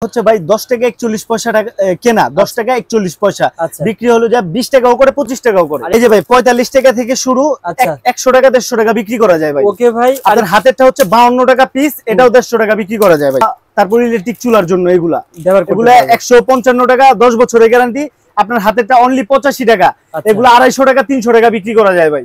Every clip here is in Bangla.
হচ্ছে ভাই 10 টাকা 41 পয়সা কেনা, 10 টাকা 41 পয়সা বিক্রি হলো যা 20 টাকাও করে 25 টাকাও করে। এই যে ভাই 45 টাকা থেকে শুরু 100 টাকা 150 টাকা বিক্রি করা যায় ভাই। ওকে ভাই, আর হাতেরটা হচ্ছে 52 টাকা পিস, এটাও 150 টাকা বিক্রি করা যায় ভাই। তারপর ইলেকট্রিক চুলার জন্য এগুলা 155 টাকা, 10 বছরের গ্যারান্টি। আপনার হাতেরটা অনলি 85 টাকা, এগুলা 250 টাকা 300 টাকা বিক্রি করা যায় ভাই।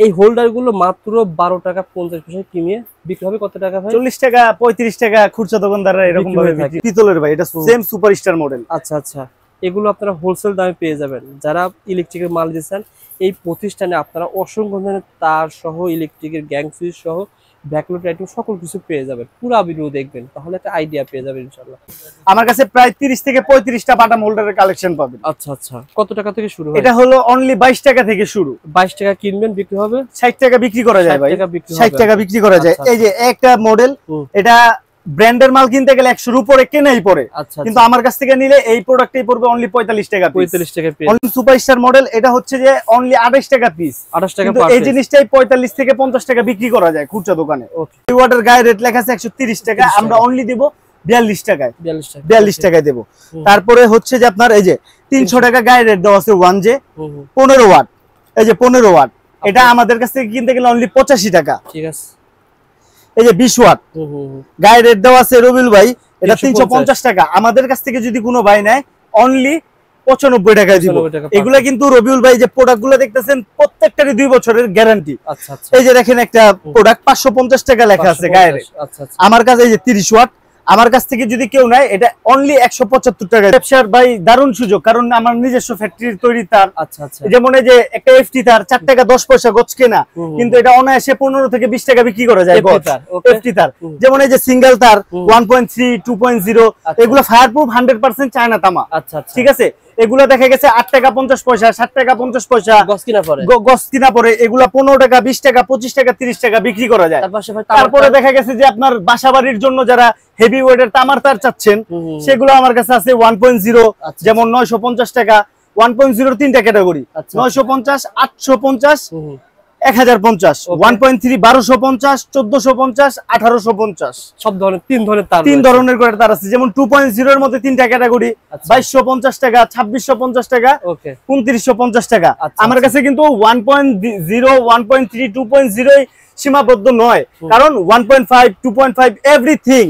এই হোল্ডার গুলো মাত্র 12 টাকা 50 পয়সা কিনে বিক্রি হবে কত টাকা ভাই? 40 টাকা 35 টাকা খুচরা দোকানদাররা এরকম ভাবে বিক্রি। পিতলের ভাই, এটা সেম সুপারস্টার মডেল। আচ্ছা আচ্ছা, এগুলো আপনারা হোলসেল দামে পেয়ে যাবেন। যারা ইলেকট্রিকের মাল দিচ্ছেন এই প্রতিষ্ঠানে আপনারা অসংখ্য ধরনের তার সহ ইলেকট্রিকের গ্যাং সুইচ সহ ব্যাকলোড আইটেম সকল কিছু পেয়ে যাবেন। পুরো ভিডিও দেখবেন তাহলে একটা আইডিয়া পেয়ে যাবেন ইনশাআল্লাহ। আমার কাছে প্রায় 30 থেকে 35টা বাটাম হোল্ডারের কালেকশন পাবেন। আচ্ছা আচ্ছা, কত টাকা থেকে শুরু হয়? এটা হলো অনলি 22 টাকা থেকে শুরু। 22 টাকা কিনবেন, বিক্রি হবে 60 টাকা বিক্রি করা যায় ভাই। 60 টাকা বিক্রি করা যায়। এই যে একটা মডেল, এটা ব্র্যান্ডের মাল কিনতে গেলে 100 এর উপরে কেনাই পড়ে, কিন্তু আমার কাছ থেকে নিলে এই প্রোডাক্টই পড়বে অনলি 45 টাকা। 45 টাকা পিস। অনলি সুপারস্টার মডেল, এটা হচ্ছে যে অনলি 28 টাকা পিস। 28 টাকা কিন্তু এই জিনিসটাই 45 থেকে 50 টাকা বিক্রি করা যায় খুচরা দোকানে। ওকে, এই ওয়াটার গায়ে রেট লেখা আছে 130 টাকা, আমরা অনলি দেব 42 টাকায়। 42 টাকায় দেব। তারপরে হচ্ছে যে আপনার এই যে 300 টাকা গায়ে রেট দেওয়া আছে 1J 15 ওয়াট। এই যে 15 ওয়াট, এটা আমাদের কাছ থেকে কিনতে গেলে অনলি 85 টাকা। ঠিক আছে। এই যে 20 ওয়াট গায়ে রেট দেওয়া আছে রবিউল ভাই, এটা 350 টাকা। আমাদের কাছ থেকে যদি কোনো ভাই নেয় অনলি 95 টাকায় দিব। এগুলা কিন্তু রবিউল ভাই যে প্রোডাক্টগুলো দেখতেছেন প্রত্যেকটারই 2 বছরের গ্যারান্টি। আচ্ছা আচ্ছা, এই যে দেখেন একটা প্রোডাক্ট 550 টাকা লেখা আছে গায়ে রেট। আচ্ছা আচ্ছা, আমার কাছে এই যে 30 ওয়াট, আমার কাছ থেকে যদি কেউ নেয় এটা অনলি 175 টাকা। ব্যবসার ভাই দারুণ সুযোগ, কারণ আমার নিজস্ব ফ্যাক্টরির তৈরি তার। আচ্ছা আচ্ছা, যেমন এই যে একটা এফটি তার 4 টাকা 10 পয়সা গজ কেনা, কিন্তু এটা অনায়াসে 15 থেকে 20 টাকা বিক্রি করা যায় গজ। এফটি তার যেমন এই যে সিঙ্গেল তার 1.3 2.0, এগুলো ফায়ারপ্রুফ 100% চায়না তামা। আচ্ছা আচ্ছা, ঠিক আছে। এগুলা দেখা গেছে 8 টাকা 50 পয়সা 7 টাকা 50 পয়সা গজ কিনা পরে, এগুলা 15 টাকা 20 টাকা 25 টাকা 30 টাকা বিক্রি করা যায়। তারপরে দেখা গেছে যে আপনার বাসাবাড়ির জন্য যারা হেভি ওয়েটের তামার তার চাচ্ছেন, সেগুলো আমার কাছে আছে 1.0, যেমন 950 টাকা। 1.0 তিনটা ক্যাটাগরি, 950 850 1050। 1.3 1250 1450 1850। সব ধরনের তিন ধরনের করে তার আছে। যেমন 2.0 এর মধ্যে তিনটা ক্যাটাগরি, 2250 টাকা 2650 টাকা 2950 টাকা। আমার কাছে কিন্তু 1.0 1.3 2.0 সীমাবদ্ধ নয়, কারণ 1.5 2.5 এভরিথিং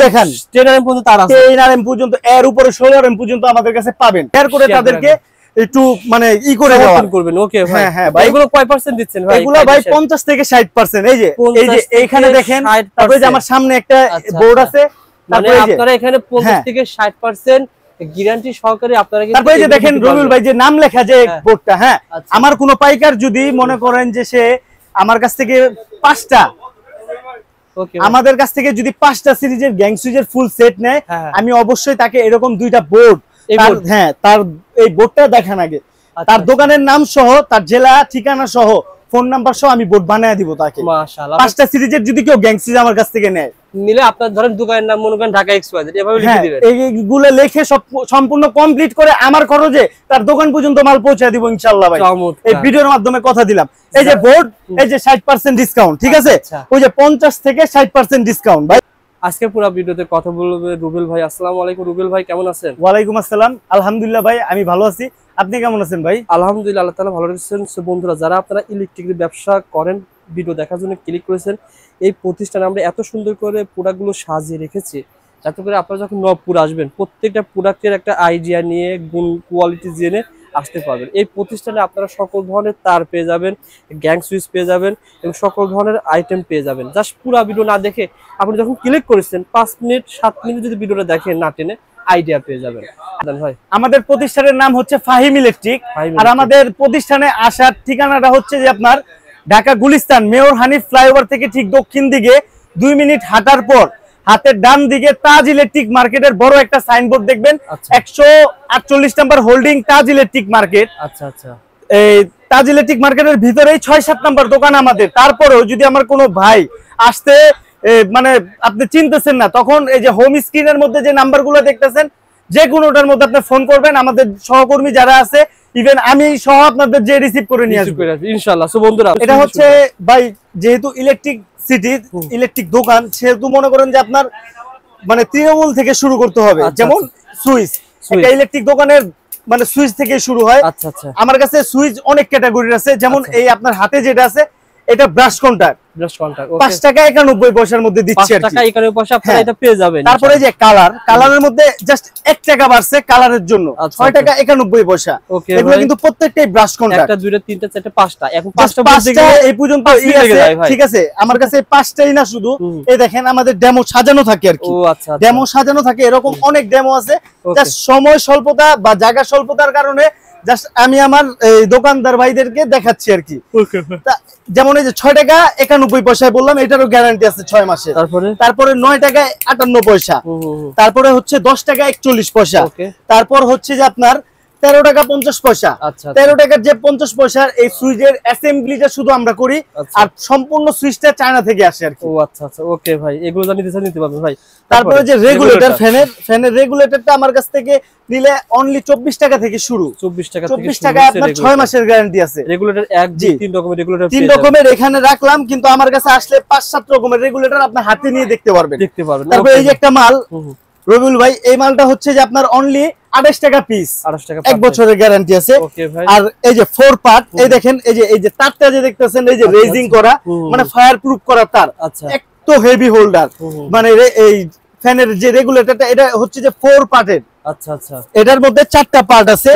দেখেন 10 পর্যন্ত তার আছে। 10 পর্যন্ত, এর উপরে 16 পর্যন্ত আমাদের কাছে পাবেন। এর করে তাদেরকে একটু মানে ই করে দেওয়া করবেন। ওকে ভাই, হ্যাঁ ভাই। এগুলো কয় পার্সেন্ট দিচ্ছেন ভাই? এগুলো ভাই 50 থেকে 60%। এই যে এইখানে দেখেন, তারপরে যে আমার সামনে একটা বোর্ড আছে, মানে আপনারা এখানে 50 থেকে 60% গ্যারান্টি সহকারে আপনারা কিন্তু। তারপরে যে দেখেন রবিউল ভাই যে নাম লেখা যে বোর্ডটা, হ্যাঁ, আমার কোন পাইকার যদি মনে করেন যে সে আমার কাছ থেকে 5টা, আমাদের কাছ থেকে যদি 5টা সিরিজের গ্যাং সুইচের ফুল সেট নেয়, আমি অবশ্যই তাকে এরকম 2টা বোর্ড, হ্যাঁ, তার এই বোর্ডটা দেখান আগে, তার দোকানের নাম সহ, তার জেলা ঠিকানা সহ, ফোন নাম্বার সহ আমি বোর্ড বানায় দিব তাকে। মাশাআল্লাহ, 5টা সিরিজের যদি কেউ গ্যাং সুইচ আমার কাছ থেকে নেয়, নিলে আপনার ধরেন দোকানের নাম মনে করেন ঢাকা এক্সওয়াইজেড এভাবে লিখে দিবেন। এইগুলো লিখে সব সম্পূর্ণ কমপ্লিট করে আমার খরচে তার দোকান পর্যন্ত মাল পৌঁছে দিব ইনশাআল্লাহ ভাই। এই ভিডিওর মাধ্যমে কথা দিলাম। এই যে বোর্ড, এই যে 60% ডিসকাউন্ট, ঠিক আছে, ওই যে 50 থেকে 60% ডিসকাউন্ট ভাই। আজকে পুরো ভিডিওতে কথা বলবে রুবেল ভাই। আসসালামু আলাইকুম রুবেল ভাই, কেমন আছেন? ওয়ালাইকুম আসসালাম, আলহামদুলিল্লাহ ভাই, আমি ভালো আছি। আপনি কেমন আছেন ভাই? আলহামদুলিল্লাহ, আল্লাহ তাআলা ভালো রাখছেন। বন্ধুরা, যারা আপনারা ইলেকট্রিকের ব্যবসা করেন, ভিডিও দেখার জন্য ক্লিক করেছেন। এই প্রতিষ্ঠানে আমরা এত সুন্দর করে প্রোডাক্টগুলো সাজিয়ে রেখেছি, যাতে করে আপনারা যখন নবপুর আসবেন প্রত্যেকটা প্রোডাক্টের একটা আইডিয়া নিয়ে, গুণ কোয়ালিটি জেনে আসতে পারবেন। এই প্রতিষ্ঠানে আপনারা সকল ধরনের তার পেয়ে যাবেন, গ্যাং সুইচ পেয়ে যাবেন এবং সকল ধরনের আইটেম পেয়ে যাবেন। জাস্ট পুরো ভিডিও না দেখে আপনি যখন ক্লিক করেছেন 5 মিনিট 7 মিনিট যদি ভিডিওটা দেখেন না টেনে, আইডিয়া পেয়ে যাবেন। আমাদের প্রতিষ্ঠানের নাম হচ্ছে ফাহিম ইলেকট্রিক, আর আমাদের প্রতিষ্ঠানে আসার ঠিকানাটা হচ্ছে যে আপনার ঢাকা গুলিস্তান মেয়র হানিফ ফ্লাইওভার থেকে ঠিক দক্ষিণ দিকে 2 মিনিট হাঁটার পর হাতের ডান দিকে তাজ ইলেকট্রিক মার্কেটের বড় একটা সাইনবোর্ড দেখবেন, 148 নাম্বার হোল্ডিং তাজ ইলেকট্রিক মার্কেট। আচ্ছা আচ্ছা, এই তাজ ইলেকট্রিক মার্কেটের ভিতরেই 6-7 নাম্বার দোকান আমাদের। তারপরেও যদি আমার কোনো ভাই আসতে মানে আপনি চিনতেছেন না, তখন এই যে হোম স্ক্রিনের মধ্যে যে নাম্বারগুলো দেখতেছেন, যে কোনোটার মধ্যে আপনি ফোন করবেন, আমাদের সহকর্মী যারা আছে, ইভেন আমি সহ আপনাদের যে রিসিভ করে নিয়ে আসবো ইনশাআল্লাহ। সো বন্ধুরা, এটা হচ্ছে ভাই যেহেতু ইলেকট্রিক সিটি ইলেকট্রিক দোকান, সেহেতু মনে করেন যে আপনার মানে তৃণমূল থেকে শুরু করতে হবে। যেমন সুইচ, একটা ইলেকট্রিক দোকানের মানে সুইচ থেকে শুরু হয়। আচ্ছা আচ্ছা, আমার কাছে সুইচ অনেক ক্যাটাগরির আছে। যেমন এই আপনার হাতে যেটা আছে এটা ব্রাশ কন্টাক্ট, 5 টাকা 91 পয়সার মধ্যে দিচ্ছি আর কি। 5 টাকা 91 পয়সা আপনারা এটা পেয়ে যাবেন। তারপরে যে কালারের মধ্যে জাস্ট 1 টাকা বাড়ছে কালারের জন্য, 6 টাকা 91 পয়সা। এগুলো কিন্তু প্রত্যেকটাই ব্রাশ কন্টাক্ট। একটা, দুইটা, তিনটা, চারটা, পাঁচটা, এখন পাঁচটা এই পর্যন্ত ঠিক আছে। আমার কাছে 5টাই না শুধু, এই দেখেন আমাদের ডেমো সাজানো থাকে আর কি। ডেমো সাজানো থাকে, এরকম অনেক ডেমো আছে। জাস্ট সময় স্বল্পতা বা জায়গা স্বল্পতার কারণে জাস্ট আমি আমার দোকানদার ভাইদেরকে দেখাচ্ছি আর কি। যেমন এই যে 6 টাকা 91 পয়সায় বললাম, এটারও গ্যারান্টি আছে 6 মাসের। তারপরে 9 টাকা 58 পয়সা, তারপরে হচ্ছে 10 টাকা 41 পয়সা, তারপর হচ্ছে যে আপনার 13 টাকা 50 পয়সা। 13 টাকার যে 50 পয়সার এই সুইচের অ্যাসেম্বলিটা শুধু আমরা করি, আর সম্পূর্ণ সুইচটা চায়না থেকে আসে আর কি। ও আচ্ছা আচ্ছা, ওকে ভাই, এগুলো নিতে পারবেন ভাই। তারপরে যে রেগুলেটর, ফ্যানের রেগুলেটরটা আমার কাছ থেকে নিলে অনলি 24 টাকা থেকে শুরু। 24 টাকা আপনার 6 মাসের গ্যারান্টি আছে। রেগুলেটর 1 2 3 রকমের রেগুলেটর, 3 রকমের এখানে রাখলাম, কিন্তু আমার কাছে আসলে 5-7 রকমের রেগুলেটর আপনি হাতে নিয়ে দেখতে পারবেন। তারপর এই যে একটা মাল রবিউল ভাই, এই মালটা হচ্ছে যে আপনার অনলি 28 টাকা পিস, 1 বছরের গ্যারান্টি আছে। আর এই যে 4 পার্ট, এই দেখেন এই যে তারটা যে দেখতেছেন, এই যে রেজিং করা মানে ফায়ার প্রুফ করা তার, একটু হেভি হোল্ডার। মানে এই ফ্যানের যে রেগুলেটরটা এটা হচ্ছে যে 4 পার্টের। আচ্ছা আচ্ছা, এটার মধ্যে 4টা পার্ট আছে।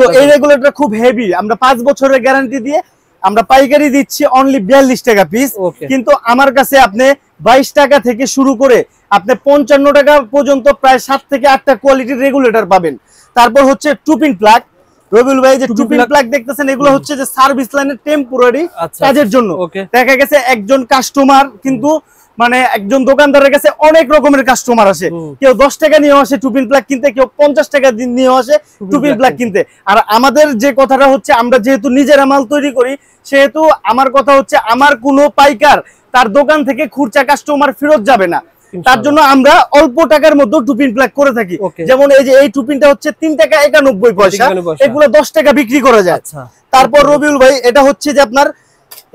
তো এই রেগুলেটর খুব হেভি, আমরা 5 বছরের গ্যারান্টি দিয়ে আমরা পাইকারি দিচ্ছি অনলি 42 টাকা পিস। কিন্তু আমার কাছে আপনি 22 টাকা থেকে শুরু করে আপনি 55 টাকা পর্যন্ত প্রায় 7 থেকে 8টা কোয়ালিটির রেগুলেটর পাবেন। তারপর হচ্ছে টুপিন প্লাগ। রবিউল ভাই যে টুপিন প্লাগ দেখতেছেন, এগুলো হচ্ছে যে সার্ভিস লাইনের টেম্পোরারি কাজের জন্য। দেখা গেছে একজন কাস্টমার কিন্তু মানে একজন দোকানদারের কাছে অনেক রকমের কাস্টমার আসে, কেউ 10 টাকা নিয়ে আসে টুপিন প্লাগ কিনতে, কেউ 50 টাকা নিয়ে আসে টুপিন প্লাগ কিনতে। আর আমাদের যে কথাটা হচ্ছে, আমরা যেহেতু নিজেরা মাল তৈরি করি, সেহেতু আমার কথা হচ্ছে আমার কোনো পাইকার তার দোকান থেকে খুচরা কাস্টমার ফেরত যাবে না। তার জন্য আমরা অল্প টাকার মধ্যে টুপিন প্লাগ করে থাকি। যেমন এই যে এই টুপিনটা হচ্ছে 3 টাকা 91 পয়সা, এগুলো 10 টাকা বিক্রি করা যায়। তারপর রবিউল ভাই এটা হচ্ছে যে আপনার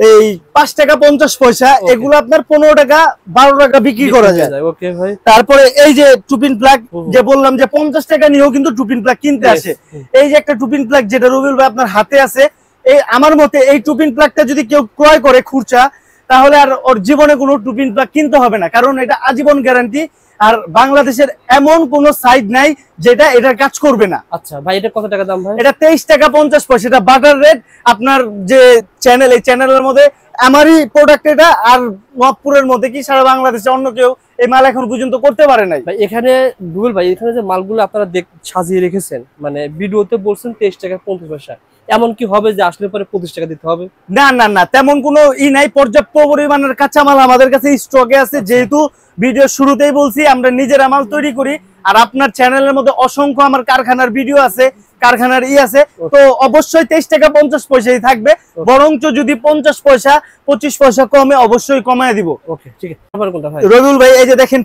এই 5 টাকা 50 পয়সা, এগুলো আপনার 15 টাকা 12 টাকা বিক্রি করা যায়। তারপরে এই যে টুপিন প্লাগ যে বললাম যে 50 টাকা নিয়েও কিন্তু টুপিন প্লাগ কিনতে আসে। এই যে একটা টুপিন প্লাগ যেটা রবিউল ভাই আপনার হাতে আছে, এই আমার মতে এই টুপিন প্লাগটা যদি কেউ ক্রয় করে খুচরা, তাহলে আর ওর জীবনে কোনো টুপিন প্লাগ কিনতে হবে না, কারণ এটা আজীবন গ্যারান্টি। আর বাংলাদেশের এমন কোন সাইট নাই যেটা এটা কাজ করবে না। আচ্ছা ভাই, এটা কত টাকা দাম ভাই? এটা 23 টাকা 50 পয়সা। এটা বাটার রেট। আপনার যে চ্যানেল, এই চ্যানেলের মধ্যে আমারই প্রোডাক্ট এটা, আর নবপুরের মধ্যে কি সারা বাংলাদেশে অন্য কেউ এই মাল এখন পর্যন্ত করতে পারে নাই। ভাই এখানে রুবেল ভাই, এখানে যে মালগুলো আপনারা সাজিয়ে রেখেছেন, মানে ভিডিওতে বলছেন 23 টাকা 50 পয়সা, এমন কি হবে যে আসলে পরে 25 টাকা দিতে হবে? না না না, তেমন কোনো নাই। পর্যাপ্ত পরিমাণের কাঁচামাল আমাদের কাছে স্টকে আছে। যেহেতু ভিডিও শুরুতেই বলছি আমরা নিজেরা মাল তৈরি করি, আর আপনার চ্যানেলের মধ্যে অসংখ্য আমার কারখানার ভিডিও আছে, কারখানার আছে, তো অবশ্যই 23 টাকা 50 পয়সাই থাকবে। বরঞ্চ যদি 50 পয়সা 25 পয়সা কমে, অবশ্যই কমায় দিব। ওকে ঠিক আছে। রবিউল ভাই এই যে দেখেন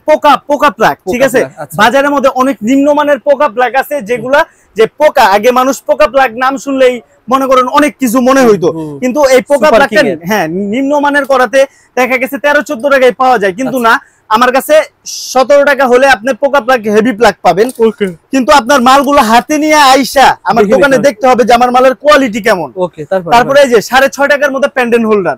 পোকা প্লাগ, ঠিক আছে, বাজারের মধ্যে অনেক নিম্নমানের পোকা প্লাগ আছে, যেগুলা যে পোকা, আগে মানুষ পোকা প্লাগ নাম শুনলেই মনে করেন অনেক কিছু মনে হইতো, কিন্তু এই পোকা প্লাগটা হ্যাঁ নিম্নমানের করাতে দেখা গেছে 13-14 টাকায় পাওয়া যায়, কিন্তু না, আমার কাছে 17 টাকা হলে আপনি পোকা প্লাগ হেভি প্লাগ পাবেন। কিন্তু আপনার মালগুলো হাতে নিয়ে আইসা আমার দোকানে দেখতে হবে যে আমার মালের কোয়ালিটি কেমন। তারপরে এই যে 6.5 টাকার মধ্যে পেন্ডেন্ট হোল্ডার,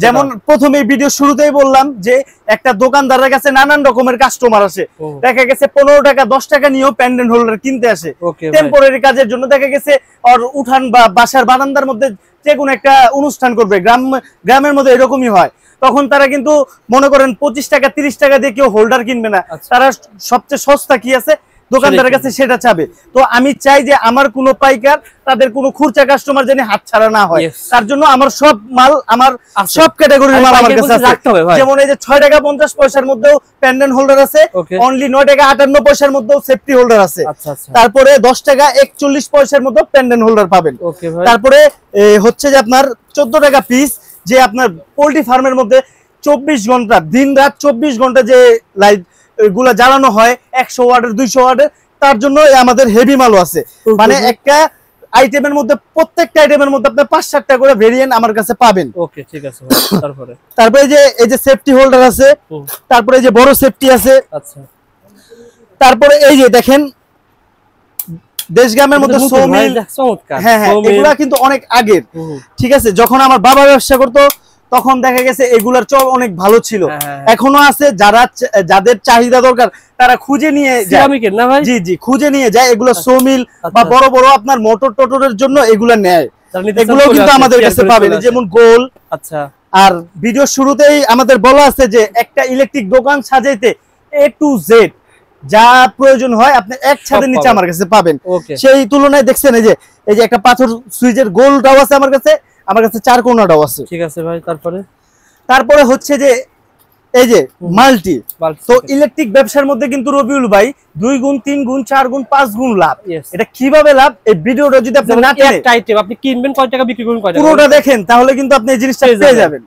যেমন প্রথমে ভিডিও শুরুতেই বললাম যে একটা দোকানদারের কাছে নানান রকমের কাস্টমার আসে, দেখা গেছে 15 টাকা 10 টাকা নিয়েও পেন্ডেন্ট হোল্ডার কিনতে আসে টেম্পোরারি কাজের জন্য। দেখা গেছে আর উঠান বা বাসার বারান্দার মধ্যে যে কোনো একটা অনুষ্ঠান করবে, গ্রামের মধ্যে এরকমই হয়, তখন তারা কিন্তু মনে করেন 25 টাকা 30 টাকা দিয়ে কেউ হোল্ডার কিনবে না, তারা সবচেয়ে সস্তা কি আছে দোকানদারের কাছে সেটা চাবে। তো আমি চাই যে আমার কোনো পাইকার তাদের কোনো খুচরা কাস্টমার যেন হাত ছাড়া না হয়, তার জন্য আমার সব মাল, আমার সব ক্যাটাগরির মাল আমার কাছে আছে। যেমন এই যে 6 টাকা 50 পয়সার মধ্যেও পেন্ডেন্ট হোল্ডার আছে, অনলি 9 টাকা 58 পয়সার মধ্যেও সেফটি হোল্ডার আছে, তারপরে 10 টাকা 41 পয়সার মধ্যেও পেন্ডেন্ট হোল্ডার পাবেন। তারপরে হচ্ছে যে আপনার 14 টাকা পিস, যে আপনার পোল্ট্রি ফার্মের মধ্যে 24 ঘন্টা দিন রাত 24 ঘন্টা যে লাইট গুলা জ্বালানো হয় 100 ওয়াটের 200 ওয়াটের, তার জন্য আমাদের হেভি মালও আছে। মানে একটা আইটেমের মধ্যে, প্রত্যেকটা আইটেমের মধ্যে আপনি 5-7টা করে ভেরিয়েন্ট আমার কাছে পাবেন। ওকে ঠিক আছে। তারপরে এই যে সেফটি হোল্ডার আছে, তারপরে এই যে বড় সেফটি আছে। আচ্ছা, তারপরে এই যে দেখেন দেশগ্রামের মধ্যে সোমিল, হ্যাঁ হ্যাঁ এগুলা কিন্তু অনেক আগের, ঠিক আছে। যখন আমার বাবা ব্যবসা করতো তখন দেখা গেছে এগুলার চল অনেক ভালো ছিল, এখনো আছে। যাদের চাহিদা দরকার তারা খুঁজে নিয়ে যায়, জি জি খুঁজে নিয়ে যায় এগুলো সোমিল বা বড় বড় আপনার মোটর টোটরের জন্য এগুলা নেয়, এগুলো কিন্তু আমাদের কাছে পাবেন। যেমন গোল, আচ্ছা। আর ভিডিও শুরুতেই আমাদের বলা আছে যে একটা ইলেকট্রিক দোকান সাজাইতে A to Z যা প্রয়োজন হয় আপনি এক ছাদের নিচে আমার কাছে পাবেন। সেই তুলনায় দেখছেন এই যে একটা পাথর সুইচের গোলটাও আছে আমার কাছে 4 কোণাটাও আছে, ঠিক আছে ভাই। তারপরে হচ্ছে যে এই যে মাল্টি, তো ইলেকট্রিক ব্যবসার মধ্যে কিন্তু রবিউল ভাই 2 গুণ 3 গুণ 4 গুণ 5 গুণ লাভ। এটা কিভাবে লাভ, এই ভিডিওটা যদি আপনি না টেনে একটা আইটেম আপনি কিনবেন কয় টাকা বিক্রি করবেন কয় টাকা পুরোটা দেখেন তাহলে কিন্তু আপনি এই জিনিসটা পেয়ে যাবেন।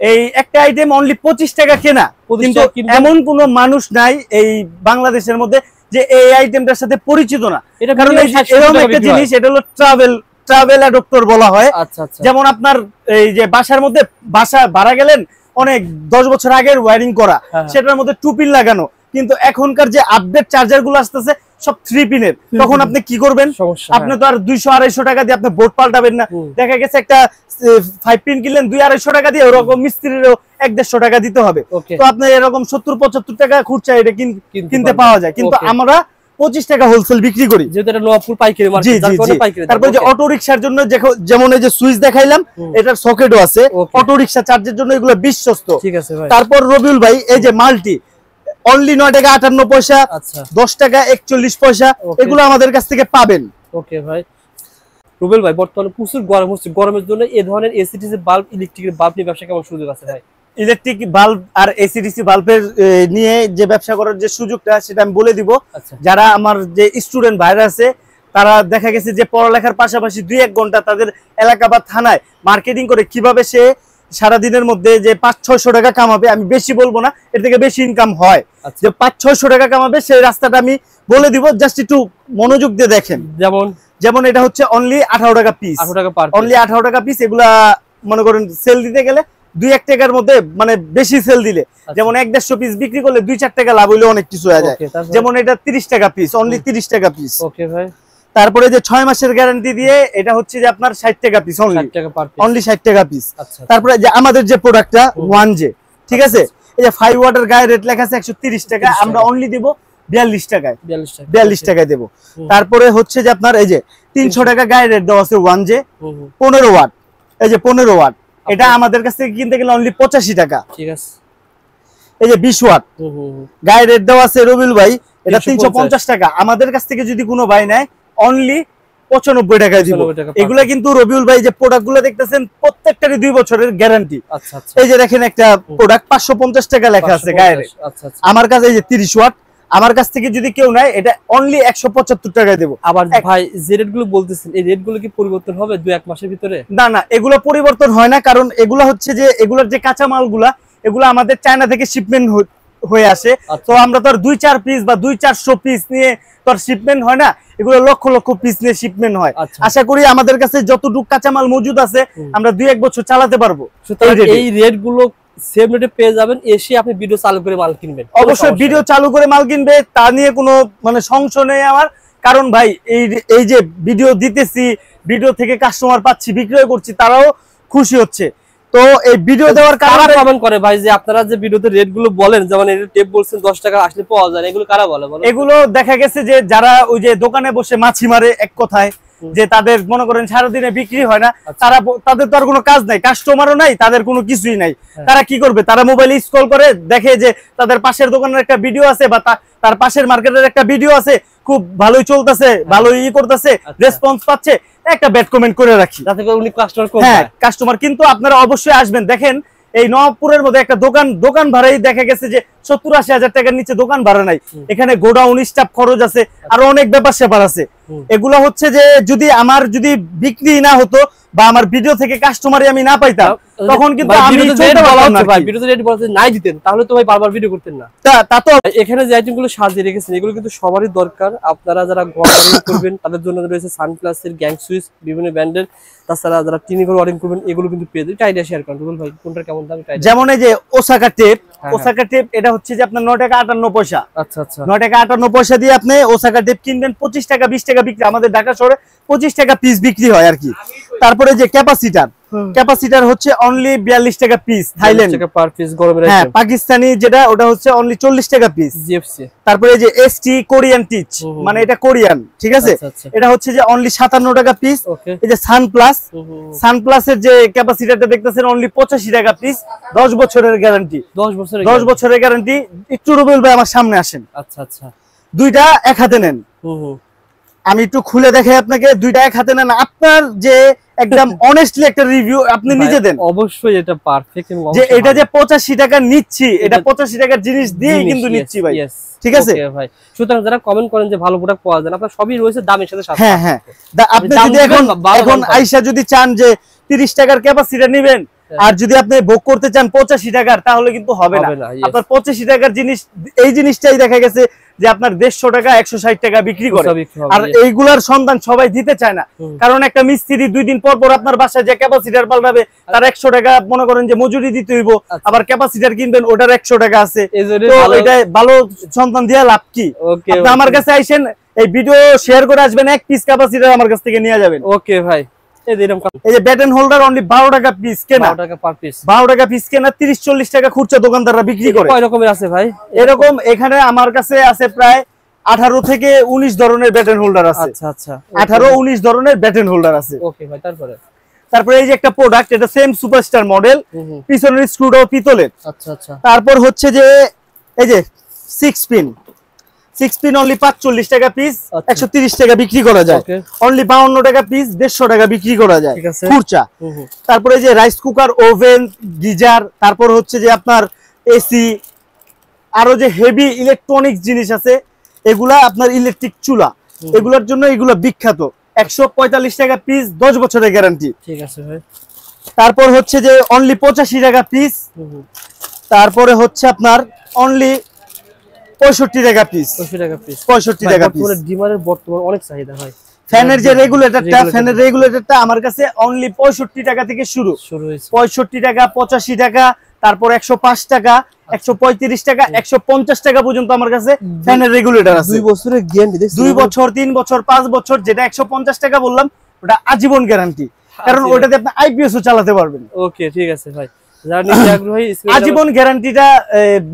এই একটা আইটেম অনলি 25 টাকা কেনা, কিন্তু এমন কোনো মানুষ নাই এই বাংলাদেশের মধ্যে যে এই আইটেমটার সাথে পরিচিত না। কারণ এরকম একটা জিনিস, এটা হলো ট্রাভেল অ্যাডাপ্টার বলা হয়। যেমন আপনার এই যে বাসার মধ্যে বাসা ভাড়া গেলেন অনেক 10 বছর আগের ওয়্যারিং করা, সেটার মধ্যে 2 পিন লাগানো, কিন্তু এখনকার যে আপডেট চার্জার গুলো আসতেছে সব 3 পিনের, তখন আপনি কি করবেন? আপনি তো আর 200-250 টাকা দিয়ে আপনি বোর্ড পাল্টাবেন না। দেখা গেছে একটা 5 পিন কিনলেন 200-250 টাকা দিয়ে, ওরকম মিস্ত্রিরও 150 টাকা দিতে হবে। তো আপনি এরকম 70-75 টাকা খুচরা এটা কিনতে পাওয়া যায়, কিন্তু আমরা 25 টাকা হোলসেল বিক্রি করি, যেটা এটা নওয়াবপুর পাইকারি মার্কেট, যার কারণে পাইকারি। তারপর যে অটো রিকশার জন্য যেমন এই যে সুইচ দেখাইলাম, এটার সকেটও আছে, অটো রিকশা চার্জের জন্য এগুলো বিশ্বস্ত, ঠিক আছে ভাই। তারপর রবিউল ভাই এই যে মাল্টি অনলি 9 টাকা 58 পয়সা, 10 টাকা 41 পয়সা, এগুলো আমাদের কাছ থেকে পাবেন। ওকে ভাই। রুবেল ভাই বর্তমানে প্রচুর গরম হচ্ছে, গরমের জন্য এই ধরনের এসিডিসি বাল্ব, ইলেকট্রিকের বাল্ব নিয়ে ব্যবসা কেমন সুযোগ আছে ভাই? ইলেকট্রিক বাল্ব আর এসিডিসি বাল্বের নিয়ে যে ব্যবসা করার যে সুযোগটা সেটা আমি বলে দিব। যারা আমার যে স্টুডেন্ট ভাইরা আছে তারা দেখা গেছে যে পড়ালেখার পাশাপাশি 2-1 ঘন্টা তাদের এলাকা বা থানায় মার্কেটিং করে কিভাবে সে সারাদিনের মধ্যে যে 500-600 টাকা কামাবে, আমি বেশি বলবো না, এর থেকে বেশি ইনকাম হয়, যে 500-600 টাকা কামাবে সেই রাস্তাটা আমি বলে দিব, জাস্ট একটু মনোযোগ দিয়ে দেখেন। যেমন এটা হচ্ছে অনলি 18 টাকা পিস, অনলি 18 টাকা পিস। এগুলা মনে করেন সেল দিতে গেলে 2-1 টাকার মধ্যে মানে বেশি সেল দিলে, যেমন 1-150 পিস বিক্রি করলে 2-4 টাকা লাভ হইলে অনেক কিছু হয়ে যায়। যেমন এটা 30 টাকা পিস, অনলি 30 টাকা পিস। ওকে ভাই। তারপরে যে 6 মাসের গ্যারান্টি দিয়ে এটা হচ্ছে যে আপনার 60 টাকা পিস, অনলি 60 টাকা পিস। তারপরে যে আমাদের যে প্রোডাক্টটা 1J, ঠিক আছে, এই যে 5 ওয়াটের গায়ে রেট লেখা আছে 130 টাকা, আমরা অনলি দেব 42 টাকায়, 42 টাকায় দেব। তারপরে হচ্ছে যে আপনার এই যে 300 টাকা গায়ে রেট দেওয়া আছে 1J 15 ওয়াট, এই যে 15 ওয়াট, এটা আমাদের কাছ থেকে কিনতে গেলে অনলি 85 টাকা, ঠিক আছে। এই যে 20 ওয়াট গায়ে রেট দেওয়া আছে রবিউল ভাই, এটা 350 টাকা, আমাদের কাছ থেকে যদি কোনো ভাই নেয় অনলি 95 টাকায় দিব। এগুলা কিন্তু রবিউল ভাই যে প্রোডাক্টগুলো দেখতেছেন প্রত্যেকটারই 2 বছরের গ্যারান্টি। এই যে দেখেন একটা প্রোডাক্ট 550 টাকা লেখা আছে গায়ে রেট, আমার কাছে এই যে 30 ওয়াট, আমার কাছ থেকে যদি কেউ নেয় এটা অনলি 175 টাকায় দেব। আবার ভাই যে রেটগুলো বলতেছেন এই রেটগুলো কি পরিবর্তন হবে 2-1 মাসের ভিতরে? না না, এগুলো পরিবর্তন হয় না, কারণ এগুলো হচ্ছে যে এগুলোর যে কাঁচামালগুলা এগুলো আমাদের চায়না থেকে শিপমেন্ট হয়ে আসে। তো আমরা তো আর 2-4 পিস বা 200-400 পিস নিয়ে তো আর শিপমেন্ট হয় না, এগুলো লক্ষ লক্ষ পিস নিয়ে শিপমেন্ট হয়। আশা করি আমাদের কাছে যতটুকু কাঁচামাল মজুদ আছে আমরা 2-1 বছর চালাতে পারবো। এই রেটগুলো সেম রেটে পেয়ে যাবেন, এসে আপনি ভিডিও চালু করে মাল কিনবেন। অবশ্যই ভিডিও চালু করে মাল কিনবে, তা নিয়ে কোনো মানে সংশয় নেই আমার। কারণ ভাই এই যে ভিডিও দিতেছি, ভিডিও থেকে কাস্টমার পাচ্ছি, বিক্রয় করছি, তারাও খুশি হচ্ছে। তো এই ভিডিও দেওয়ার কারণে কমেন্ট করে ভাই যে আপনারা যে ভিডিওতে রেট গুলো বলেন, যেমন এই টেপ বলছেন 10 টাকা আসলে পাওয়া যায়, এগুলো কারা বলে? এগুলো দেখা গেছে যে যারা ওই যে দোকানে বসে মাছি মারে এক কথায়, যে তাদের মনে করেন সারাদিনে বিক্রি হয় না, তাদের তো আর কোনো কাজ নাই, কাস্টমারও নাই, তাদের কোনো কিছুই নাই। তারা কি করবে? তারা মোবাইলে স্ক্রল করে দেখে যে তাদের পাশের দোকানের একটা ভিডিও আছে বা তার পাশের মার্কেটের একটা ভিডিও আছে, খুব ভালোই চলতেছে, ভালোই করতেছে, রেসপন্স পাচ্ছে, একটা ব্যাড কমেন্ট করে রাখি, যাতে করে উনি কাস্টমার। কিন্তু আপনারা অবশ্যই আসবেন। দেখেন এই নবাবপুরের মধ্যে একটা দোকান ভাড়াই দেখা গেছে যে 70-80 হাজার টাকার নিচে দোকান ভাড়া নাই। এখানে গোডাউন, স্টাফ খরচ আছে, আর অনেক ব্যাপার স্যাপার আছে। এগুলো হচ্ছে যে যদি আমার যদি বিক্রি না হতো বা আমার ভিডিও থেকে কাস্টমারই আমি না পাইতাম তখন কিন্তু আমি চলতে পারতাম না ভাই। ভিডিওতে রেট বলতে নাই দিতেন তাহলে তো ভাই বারবার ভিডিও করতেন না। তা তো এখানে যে আইটেমগুলো সাজিয়ে রেখেছেন এগুলো কিন্তু সবারই দরকার। আপনারা যারা ঘর করবেন তাদের জন্য রয়েছে সানপ্লাসের গ্যাং সুইচ বিভিন্ন ব্র্যান্ডের, তাছাড়া যারা টিনি করে অর্ডার করবেন এগুলো কিন্তু পেয়ে যাবেন। আইডিয়া শেয়ার করেন রুবেল ভাই, কোনটার কেমন দাম? যেমন এই যে ওসাকা টেপ, ওসাকা টেপ এটা হচ্ছে যে আপনার 9 টাকা 58 পয়সা। আচ্ছা আচ্ছা, 9 টাকা 58 পয়সা দিয়ে আপনি ওসাকা টেপ কিনবেন, 25 টাকা 20 টাকা বিক্রি, আমাদের ঢাকা শহরে 25 টাকা পিস বিক্রি হয় আর কি। তারপরে যে ক্যাপাসিটার, ক্যাপাসিটার হচ্ছে অনলি 42 টাকা পিস, থাইল্যান্ড টাকা পার পিস গরমের আইটেম। হ্যাঁ, পাকিস্তানি যেটা ওটা হচ্ছে অনলি 40 টাকা পিস জিএফসি। তারপরে যে এসটি কোরিয়ান টিচ, মানে এটা কোরিয়ান, ঠিক আছে, এটা হচ্ছে যে অনলি 57 টাকা পিস। এই যে সানপ্লাস, সানপ্লাসের যে ক্যাপাসিটারটা দেখতেছেন অনলি 85 টাকা পিস, 10 বছরের গ্যারান্টি। 10 বছরের গ্যারান্টি। একটু রুবেল ভাই আমার সামনে আসেন। আচ্ছা আচ্ছা, দুইটা এক হাতে নেন, আমি একটু খুলে দেখাই আপনাকে। দুইটা এক হাতে নেন, আপনার যে একদম অনেস্টলি একটা রিভিউ আপনি নিজে দেন। অবশ্যই এটা পারফেক্ট, যে এটা যে 85 টাকা নিচ্ছি, এটা 85 টাকার জিনিস দিয়েই কিন্তু নিচ্ছি ভাই, ঠিক আছে ভাই। সুতরাং যারা কমেন্ট করেন যে ভালো প্রোডাক্ট পাওয়া যায় না, আপনার সবই রয়েছে দামের সাথে সাথে। হ্যাঁ হ্যাঁ, আপনি যদি এখন আইসা যদি চান যে 30 টাকার ক্যাপাসিটি নেবেন আর যদি আপনি ভোগ করতে চান 85 টাকার, তাহলে কিন্তু হবে না। আপনার 85 টাকার জিনিস, এই জিনিসটাই দেখা গেছে যে আপনার 150 টাকা 160 টাকা বিক্রি করে, আর এইগুলার সন্ধান সবাই দিতে চায় না। কারণ একটা মিস্ত্রি 2 দিন পর পর আপনার বাসায় যে ক্যাপাসিটার পাল্টাবে তার 100 টাকা মনে করেন যে মজুরি দিতে হইব, আবার ক্যাপাসিটার কিনবেন ওটার 100 টাকা আছে, তো এটা ভালো সন্ধান দিয়ে লাভ কি? আপনি আমার কাছে আইসেন, এই ভিডিও শেয়ার করে আসবেন, এক পিস ক্যাপাসিটার আমার কাছ থেকে নিয়ে যাবেন। ওকে ভাই, এই যে ব্যাটন হোল্ডার অনলি 12 টাকা পিস কেনা, 12 টাকা পার পিস, 12 টাকা পিস কেনা, 30-40 টাকা খুচরা দোকানদাররা বিক্রি করে। কয় রকমের আছে ভাই? এরকম এখানে আমার কাছে আছে প্রায় 18 থেকে 19 ধরনের ব্যাটন হোল্ডার আছে। আচ্ছা আচ্ছা, 18-19 ধরনের ব্যাটন হোল্ডার আছে। ওকে ভাই, তারপরে এই যে একটা প্রোডাক্ট, এটা সেম সুপারস্টার মডেল, পিছনের স্ক্রুটাও পিতলের। আচ্ছা আচ্ছা, তারপর হচ্ছে যে এই যে 6 পিন অনলি 45 টাকা পিস, 130 টাকা বিক্রি করা যায়। অনলি 52 টাকা পিস, 150 টাকা বিক্রি করা যায় খুচরা। তারপরে যে রাইস কুকার, ওভেন, গিজার, তারপর হচ্ছে যে আপনার এসি, আরো যে হেভি ইলেকট্রনিক্স জিনিস আছে এগুলা, আপনার ইলেকট্রিক চুলা, এগুলোর জন্য এগুলো বিখ্যাত। 145 টাকা পিস, 10 বছরের গ্যারান্টি। ঠিক আছে ভাই। তারপর হচ্ছে যে অনলি 85 টাকা পিস। তারপরে হচ্ছে আপনার অনলি 65 টাকা পিস, 65 টাকা পিস। ডিমারের বর্তমানে অনেক চাহিদা হয়। ফ্যানের যে রেগুলেটরটা, ফ্যানের রেগুলেটরটা আমার কাছে অনলি 65 টাকা থেকে শুরু হয়েছে। 65 টাকা, 85 টাকা, তারপর 105 টাকা, 135 টাকা, 150 টাকা পর্যন্ত আমার কাছে ফ্যানের রেগুলেটর আছে। 2 বছরের গ্যারান্টি, 2 বছর, 3 বছর, 5 বছর। যেটা 150 টাকা বললাম ওটা আজীবন গ্যারান্টি, কারণ ওটাতে আপনি আইপিএসও চালাতে পারবেন। ওকে, ঠিক আছে ভাই। যারা নিতে আগ্রহী, আজীবন গ্যারান্টিটা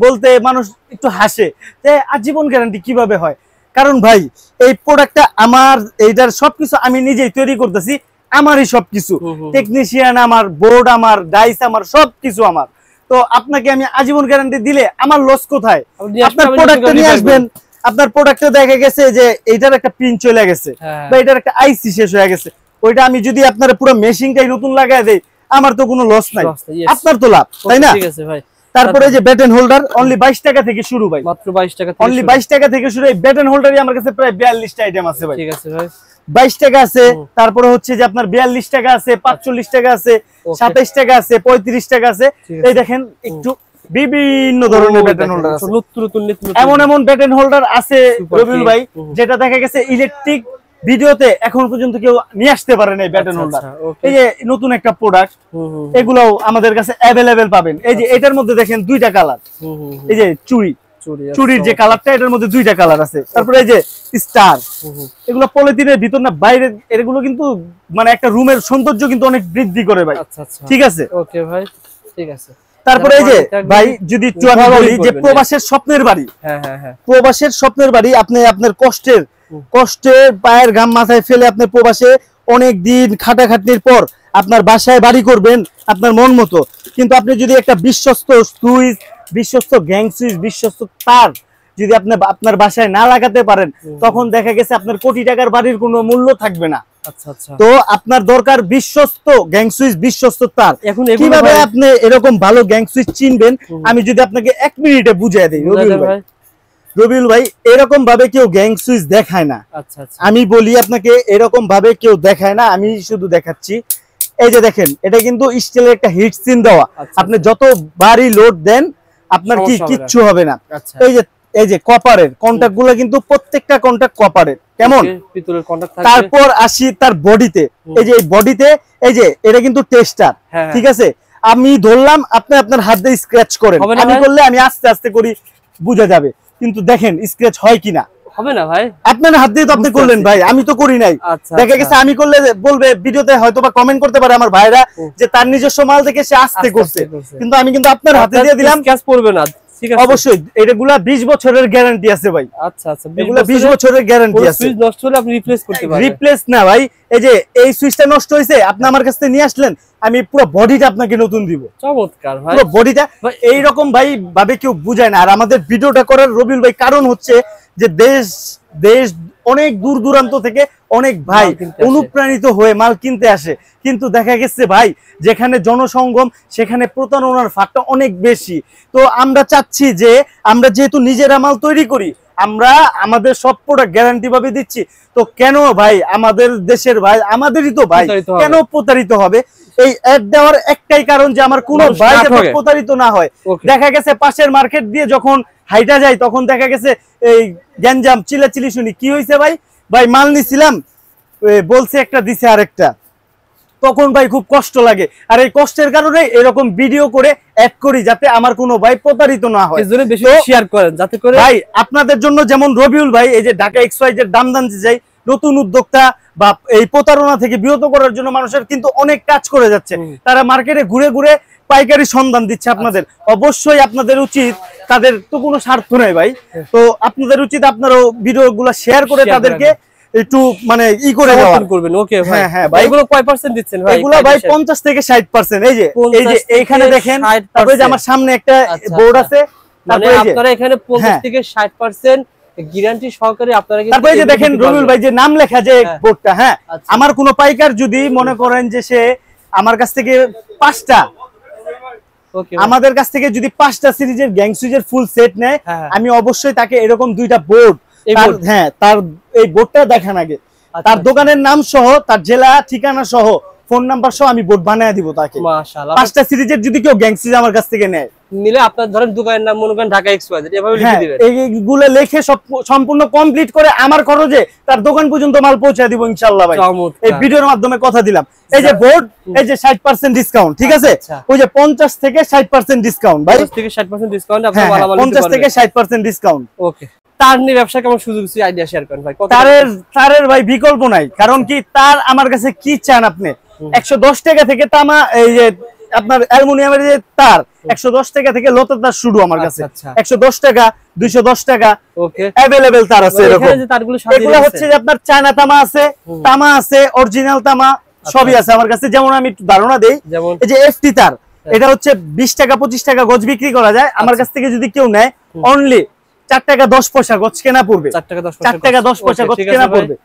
বলতে মানুষ একটু হাসে যে আজীবন গ্যারান্টি কিভাবে হয়। কারণ ভাই এই প্রোডাক্টটা আমার, এইটার সবকিছু আমি নিজেই তৈরি করতেছি, আমারই সবকিছু, টেকনিশিয়ান আমার, বোর্ড আমার, ডাইস আমার, সবকিছু আমার। তো আপনাকে আমি আজীবন গ্যারান্টি দিলে আমার লস কোথায়? আপনার প্রোডাক্টটা নিয়ে আসবেন, আপনার প্রোডাক্টে দেখা গেছে যে এইটার একটা পিন চলে গেছে বা এটার একটা আইসি শেষ হয়ে গেছে, ওইটা আমি যদি আপনার পুরো মেশিনটাই নতুন লাগাই দেই, আমার তো কোনো লস নাই, আপনার তো লাভ, তাই না? ঠিক আছে ভাই। তারপরে যে ব্যাটন হোল্ডার অনলি 22 টাকা থেকে শুরু ভাই, মাত্র 22 টাকা, অনলি 22 টাকা থেকে শুরু। এই ব্যাটন হোল্ডারই আমার কাছে প্রায় 42টা আইটেম আছে ভাই। ঠিক আছে ভাই, 22 টাকা আছে, তারপরে হচ্ছে যে আপনার 42 টাকা আছে, 45 টাকা আছে, 27 টাকা আছে, 35 টাকা আছে। এই দেখেন একটু বিভিন্ন ধরনের ব্যাটন হোল্ডার আছে, এমন এমন ব্যাটন হোল্ডার আছে রবিউল ভাই যেটা দেখা গেছে ইলেকট্রিক ভিডিওতে এখন পর্যন্ত কেউ নিয়ে আসতে পারে না। ব্যাটন হোল্ডার এই যে নতুন একটা প্রোডাক্ট, এগুলাও আমাদের কাছে অ্যাভেলেবেল পাবেন। এই যে এটার মধ্যে দেখেন 2টা কালার, এই যে চুরির যে কালারটা, এটার মধ্যে 2টা কালার আছে। তারপরে এই যে স্টার, এগুলো পলিথিনের ভিতর না বাইরে, এগুলো কিন্তু মানে একটা রুমের সৌন্দর্য কিন্তু অনেক বৃদ্ধি করে ভাই। ঠিক আছে, ওকে ভাই, ঠিক আছে। তারপরে এই যে ভাই যদি আমি বলি যে প্রবাসের স্বপ্নের বাড়ি, প্রবাসের স্বপ্নের বাড়ি, আপনি আপনার কষ্টের পায়ের ঘাম মাথায় ফেলে আপনি প্রবাসে অনেক দিন খাটাখাটনির পর আপনার বাসায় বাড়ি করবেন আপনার মন মতো, কিন্তু আপনি যদি একটা বিশ্বস্ত সুইচ, বিশ্বস্ত গ্যাং সুইচ, বিশ্বস্ত তার যদি আপনি আপনার বাসায় না লাগাতে পারেন, তখন দেখা গেছে আপনার কোটি টাকার বাড়ির কোনো মূল্য থাকবে না। তো আপনার দরকার বিশ্বস্ত গ্যাং সুইচ, বিশ্বস্ত তার। কিভাবে আপনি এরকম ভালো গ্যাং সুইচ চিনবেন আমি যদি আপনাকে 1 মিনিটে বুঝিয়ে দিই রবিউল ভাই। রবিউল ভাই এরকম ভাবে কেউ গ্যাং সুইচ দেখায় না। আচ্ছা আচ্ছা, আমি বলি আপনাকে এরকম ভাবে কেউ দেখায় না, আমি শুধু দেখাচ্ছি। এই যে দেখেন, এটা কিন্তু স্টিলের একটা হিট সিন দেওয়া, আপনি যত বাড়ি লোড দেন আপনার কি কিচ্ছু হবে না। এই যে কপারের কন্টাক্ট গুলো কিন্তু প্রত্যেকটা কন্টাক্ট কপারের, কেমন পিতলের কন্টাক্ট থাকবে। তারপর আসি তার বডিতে, এই যে এই বডিতে, এই যে এটা কিন্তু টেস্টার, ঠিক আছে? আমি ধরলাম, আপনি আপনার হাত দিয়ে স্ক্র্যাচ করেন, আমি করলে আমি আস্তে আস্তে করি, বুঝা যাবে। কিন্তু দেখেন স্ক্র্যাচ হয় কিনা, হবে না ভাই, আপনার হাত দিয়ে তো আপনি করলেন ভাই, আমি তো করি নাই। দেখা গেছে আমি করলে বলবে ভিডিওতে, হয়তো বা কমেন্ট করতে পারে আমার ভাইরা যে তার নিজস্ব মাল থেকে সে আস্তে করছে, কিন্তু আমি কিন্তু আপনার হাতে দিয়ে দিলাম, স্ক্র্যাচ পড়বে না। অবশ্যই এগুলা 20 বছরের গ্যারান্টি আছে ভাই। আচ্ছা আচ্ছা, এগুলা 20 বছরের গ্যারান্টি আছে। সুইচ নষ্ট হলে আপনি রিপ্লেস করতে পারবেন। রিপ্লেস না ভাই, এই যে এই সুইচটা নষ্ট হয়েছে, আপনি আমার কাছ থেকে নিয়ে আসলেন, আমি পুরো বডিটা আপনাকে নতুন দিব। চমৎকার ভাই, পুরো বডিটা এইরকম ভাই ভাবে কেউ বুঝায় না। আর আমাদের ভিডিওটা করার রবিউল ভাই কারণ হচ্ছে যে দেশ অনেক দূর দূরান্ত থেকে অনেক ভাই অনুপ্রাণিত হয়ে মাল কিনতে আসে, কিন্তু দেখা গেছে ভাই যেখানে জনসংগম সেখানে প্রতারণার ফাঁকটা অনেক বেশি। তো আমরা চাচ্ছি যে আমরা যেহেতু নিজেরা মাল তৈরি করি, আমরা আমাদের সব প্রোডাক্ট গ্যারান্টি ভাবে দিচ্ছি, তো কেন ভাই আমাদের দেশের ভাই, আমাদেরই তো ভাই, কেন প্রতারিত হবে? এই অ্যাড দেওয়ার একটাই কারণ যে আমার কোনো ভাই প্রতারিত না হয়। দেখা গেছে পাশের মার্কেট দিয়ে যখন হাইটা যায়, তখন দেখা গেছে এই গ্যাঞ্জাম চিলাচিলি শুনি, কি হয়েছে ভাই, ভাই মাল নিছিলাম বলছে একটা দিছে আরেকটা, তখন ভাই খুব কষ্ট লাগে। আর এই কষ্টের কারণে এরকম ভিডিও করে অ্যাড করি, যাতে আমার কোনো ভাই প্রতারিত না হয়। এজন্য বেশি শেয়ার করেন, যাতে করে ভাই আপনাদের জন্য, যেমন রবিউল ভাই এই যে ঢাকা XYZ দাম দানতে যাই, নতুন উদ্যোক্তা বা এই প্রতারণা থেকে বিরত করার জন্য মানুষের কিন্তু অনেক কাজ করে যাচ্ছে। তারা মার্কেটে ঘুরে ঘুরে পাইকারি সন্ধান দিচ্ছে আপনাদের। অবশ্যই আপনাদের উচিত, তাদের তো কোনো স্বার্থ নাই ভাই, তো আপনাদের উচিত আপনারাও ভিডিওগুলো শেয়ার করে তাদেরকে একটু মানে ই করে দেওয়া করবেন। ওকে ভাই, হ্যাঁ ভাই, এগুলো কয় পার্সেন্ট দিচ্ছেন ভাই? এগুলো ভাই 50 থেকে 60%। এই যে এইখানে দেখেন, তারপরে যে আমার সামনে একটা বোর্ড আছে, মানে আপনারা এখানে 50 থেকে 60% গ্যারান্টি সহকারে আপনারা কিন্তু। তারপরে যে দেখেন রবিউল ভাই যে নাম লেখা যে বোর্ডটা, হ্যাঁ, আমার কোনো পাইকার যদি মনে করেন যে সে আমার কাছ থেকে 5টা, আমাদের কাছ থেকে যদি 5টা সিরিজের গ্যাং সুইচের ফুল সেট নেয়, আমি অবশ্যই তাকে এরকম 2টা বোর্ড, হ্যাঁ, তার এই বোর্ডটা দেখান আগে, তার দোকানের নাম সহ, তার জেলা ঠিকানা সহ, ফোন নাম্বার সহ আমি বোর্ড বানায় দিব তাকে। মাশাআল্লাহ, 5টা সিরিজের যদি কেউ গ্যাং সুইচ আমার কাছ থেকে নেয়, নিলে আপনার ধরেন দোকানের নাম মনে করেন ঢাকা XYZ, এভাবে লিখে দিবেন। এইগুলো লিখে সব সম্পূর্ণ কমপ্লিট করে আমার খরচে তার দোকান পর্যন্ত মাল পৌঁছে দিব ইনশাআল্লাহ ভাই। এই ভিডিওর মাধ্যমে কথা দিলাম। এই যে বোর্ড, এই যে 60% ডিসকাউন্ট, ঠিক আছে? ওই যে 50 থেকে 60% ডিসকাউন্ট ভাই, 50 থেকে 60% ডিসকাউন্ট আপনি মালামাল নিতে পারবেন। 50 থেকে 60% ডিসকাউন্ট। ওকে, তার নিয়ে ব্যবসা কেমন সুযোগ আছে, আইডিয়া শেয়ার করেন ভাই। তারের ভাই বিকল্প নাই, কারণ কি তার আমার কাছে কি চান আপনি? 110 টাকা থেকে তামা, এই যে আপনার অ্যালুমিনিয়ামের যে তার 110 টাকা থেকে লতার তার শুরু আমার কাছে। 110 টাকা, 210 টাকা, ওকে, अवेलेबल তার আছে। এরকম এখানে যে তারগুলো সাজিয়ে এগুলো হচ্ছে যে আপনার চায়না তামা আছে, অরিজিনাল তামা সবই আছে আমার কাছে। যেমন আমি একটু ধারণা দেই, এই যে এফটি তার, এটা হচ্ছে 20 টাকা 25 টাকা গজ বিক্রি করা যায়। আমার কাছ থেকে যদি কেউ নেয়, অনলি 4 টাকা 10 পয়সা গজ কেনা পড়বে। 4 টাকা 10 পয়সা গজ কেনা পড়বে।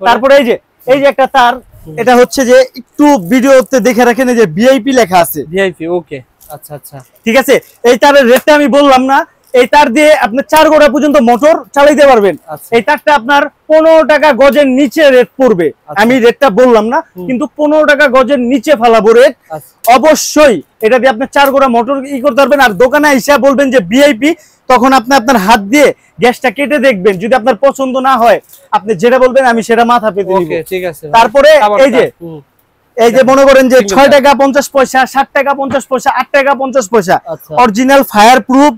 তারপরে এই যে একটা তার, এটা হচ্ছে যে একটু ভিডিওতে দেখে রাখেন, এই যে ভিআইপি লেখা আছে, ভিআইপি। ওকে, আচ্ছা আচ্ছা, ঠিক আছে। এই তারের রেটটা আমি বললাম না, এই তার দিয়ে আপনি 4 গোড়া পর্যন্ত মোটর চালাইতে পারবেন। এই তারটা আপনার 15 টাকা গজের নিচে রেট পড়বে। আমি রেটটা বললাম না, কিন্তু 15 টাকা গজের নিচে ফালাবো রেট। অবশ্যই এটা দিয়ে আপনি 4 গোড়া মোটর ই করতে পারবেন। আর দোকানে এসে বলবেন যে ভিআইপি, তখন আপনি আপনার হাত দিয়ে গ্যাসটা কেটে দেখবেন, যদি আপনার পছন্দ না হয় আপনি যেটা বলবেন আমি সেটা মাথা পেতে দিব। ঠিক আছে। তারপরে এই যে মনে করেন যে 6 টাকা 50 পয়সা, 7 টাকা 50 পয়সা, 8 টাকা 50 পয়সা, অরিজিনাল ফায়ার প্রুফ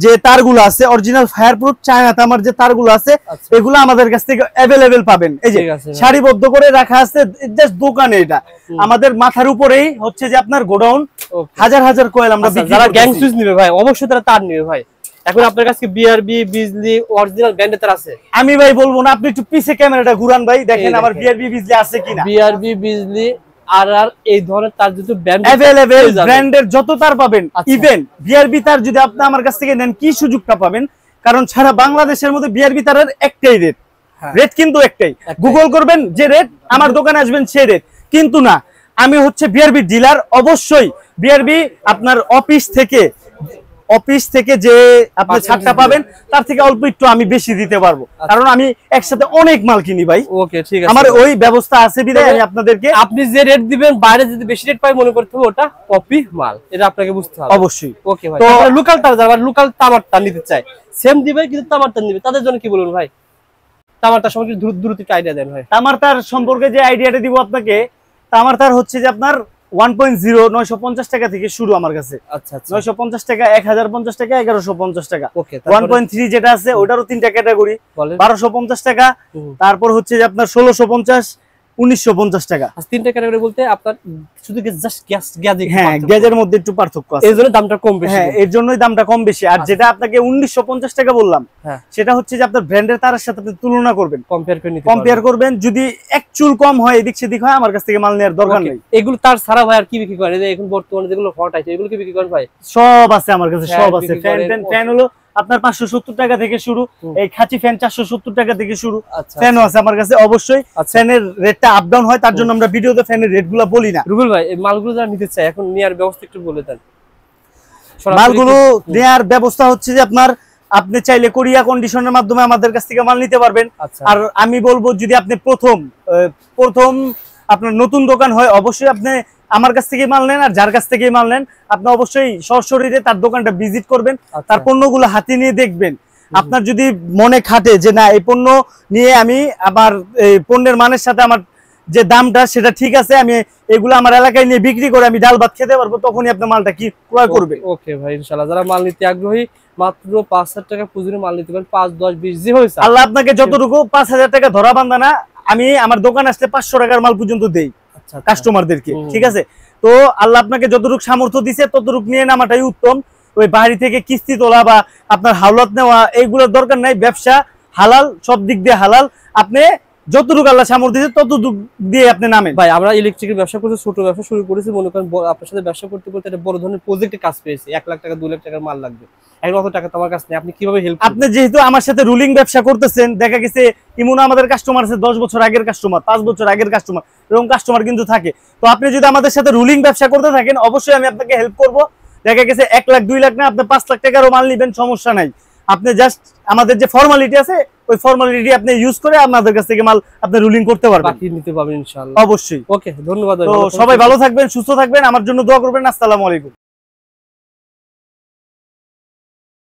যে তারগুলো আছে, অরিজিনাল ফায়ার প্রুফ চায়না তামার যে তারগুলো আছে, এগুলো আমাদের কাছ থেকে अवेलेबल পাবেন। এই যে সারিবদ্ধ করে রাখা আছে জাস্ট দোকানে, এটা আমাদের মাথার উপরেই হচ্ছে যে আপনার গোডাউন, হাজার হাজার কয়েল আমরা বিক্রি। যারা গ্যাং সুইচ নেবে ভাই, অবশ্যই তারা তার নেবে ভাই। এখন আপনার কাছে বিআরবি, বিজলি, অরিজিনাল ব্র্যান্ডের তার আছে। আমি ভাই বলবো না, আপনি একটু পিছে ক্যামেরাটা ঘুরান ভাই, দেখেন আমার বিআরবি বিজলি আছে কিনা। বিআরবি, বিজলি আর এই ধরনের তার যত ব্র্যান্ড अवेलेबल, ব্র্যান্ডের যত তার পাবেন। ইভেন বিআরবি তার যদি আপনি আমার কাছ থেকে নেন, কি সুযোগটা পাবেন? কারণ সারা বাংলাদেশের মধ্যে বিআরবি তারের একটাই রেট, রেট কিন্তু একটাই। গুগল করবেন যে রেট, আমার দোকানে আসবেন সেই রেট। কিন্তু না, আমি হচ্ছে বিআরবি ডিলার। অবশ্যই বিআরবি আপনার অফিস থেকে অফিস থেকে যে আপনি ছাড়টা পাবেন তার থেকে অল্প একটু আমি বেশি দিতে পারবো, কারণ আমি একসাথে অনেক মাল কিনি ভাই। ওকে ঠিক আছে, আমার ওই ব্যবস্থা আছে বিধায় আমি আপনাদেরকে, আপনি যে রেট দিবেন বাইরে যদি বেশি রেট পাই মনে করতে হবে ওটা কপি মাল, এটা আপনাকে বুঝতে হবে অবশ্যই। ওকে ভাই, তো লোকালটা যারা লোকাল তামারটা নিতে চায় সেম দিবে কিন্তু তামারটা নিবে, তাদের জন্য কি বলুন ভাই? তামারটার সম্পর্কে দ্রুত একটা আইডিয়া দেন ভাই। তামারটার সম্পর্কে যে আইডিয়াটা দিব আপনাকে, তামারটার হচ্ছে যে আপনার 1.0 950 টাকা থেকে শুরু আমার কাছে। আচ্ছা আচ্ছা, 950 টাকা, 1050 টাকা, 1150 টাকা। ওকে 1.3 যেটা আছে ওটারও তিনটা ক্যাটাগরি, 1250 টাকা, তারপর হচ্ছে যে আপনার 1650, 1950 টাকা। তিনটা ক্যাটাগরি বলতে আপনার শুধু জাস্ট গ্যাস, হ্যাঁ গ্যাজের মধ্যে একটু পার্থক্য আছে, এর জন্য দামটা কম বেশি। হ্যাঁ এর জন্যই দামটা কম বেশি। আর যেটা আপনাকে 1950 টাকা বললাম, সেটা হচ্ছে যে আপনার ব্র্যান্ডের তারের সাথে আপনি তুলনা করবেন, কম্পেয়ার করবেন। যদি এক চুল কম হয়, এদিক সেদিক হয়, আমার কাছ থেকে মাল নেওয়ার দরকার নেই। এগুলো তার সারা ভাই আর কি বিক্রি করেন? এখন বর্তমানে যেগুলো হট আছে এগুলো কি বিক্রি করেন ভাই? সব আছে আমার কাছে, সব আছে। ফ্যান হলো আপনার 570 টাকা থেকে শুরু, এই খাঁচি ফ্যান 470 টাকা থেকে শুরু। ফ্যানও আছে আমার কাছে। অবশ্যই ফ্যানের রেটটা আপ ডাউন হয়, তার জন্য আমরা ভিডিওতে ফ্যানের রেটগুলো বলি না। রুবেল ভাই এই মালগুলো যারা নিতে চায় এখন নেয়ার ব্যবস্থা একটু বলে দেন। মালগুলো নেয়ার ব্যবস্থা হচ্ছে যে আপনার, আপনি চাইলে কোরিয়া কন্ডিশনের মাধ্যমে আমাদের কাছ থেকে মাল নিতে পারবেন। আর আমি বলবো যদি আপনি প্রথম আপনার নতুন দোকান হয়, অবশ্যই আপনি আমার কাছ থেকে মাল নেন। আর যার কাছ থেকে মাল নেন আপনি অবশ্যই সরাসরি তার দোকানটা ভিজিট করবেন, তার পণ্যগুলো হাতে নিয়ে দেখবেন। আপনার যদি মনে খাটে যে না এই পণ্য নিয়ে আমি আবার এই পণ্যের মানের সাথে আমার যে দামটা সেটা ঠিক আছে, আমি এগুলো আমার এলাকায় নিয়ে বিক্রি করে আমি ডাল ভাত খেতে পারবো, তখনই আপনার মালটা কি ক্রয় করবে। ওকে ভাই, ইনশাআল্লাহ যারা মাল নিতে আগ্রহী মাত্র 5,000 টাকা পুঁজির মাল নিতে পারেন, 5, 10, 20 যে হয়েছে। আল্লাহ আপনাকে যতটুকু 5,000 টাকা ধরা বান্ধা না, আমি আমার দোকান আসলে 500 টাকার মাল পর্যন্ত দেই কাস্টমারদেরকে, ঠিক আছে? তো আল্লাহ আপনাকে যতটুকু সামর্থ্য দিছে ততটুকু নিয়ে নামাটাই উত্তম। ওই বাড়ি থেকে কিস্তি তোলা বা আপনার হাওলাত নেওয়া এইগুলোর দরকার নাই। ব্যবসা হালাল, সব দিক দিয়ে হালাল। আপনি যতটুকু আল্লাহ সামর্থ্য দিয়েছে ততটুকু দিয়ে আপনি নামেন। ভাই আমরা ইলেকট্রিকের ব্যবসা করছি, ছোট ব্যবসা শুরু করেছি, মনে করেন আপনার সাথে ব্যবসা করতে করতে একটা বড় ধরনের প্রজেক্টে কাজ পেয়েছি, 1 লাখ টাকা 2 লাখ টাকার মাল লাগবে, এখন অত টাকা তো আমার কাছে নেই, আপনি কিভাবে হেল্প? আপনি যেহেতু আমার সাথে রুলিং ব্যবসা করতেছেন, দেখা গেছে ইমন আমাদের কাস্টমার আছে 10 বছর আগের কাস্টমার, 5 বছর আগের কাস্টমার, এরকম কাস্টমার কিন্তু থাকে। তো আপনি যদি আমাদের সাথে রুলিং ব্যবসা করতে থাকেন, অবশ্যই আমি আপনাকে হেল্প করব। দেখা গেছে 1 লাখ 2 লাখ না, আপনি 5 লাখ টাকারও মাল নেবেন, সমস্যা নাই। আপনি জাস্ট আমাদের যে ফর্মালিটি আছে ওই ফর্মালিটি আপনি ইউজ করে আমাদের কাছ থেকে মাল আপনি রুলিং করতে পারবেন, বাকি নিতে পারবেন ইনশাআল্লাহ। অবশ্যই। ওকে ধন্যবাদ। তো সবাই ভালো থাকবেন, সুস্থ থাকবেন, আমার জন্য দোয়া করবেন। আসসালামু আলাইকুম।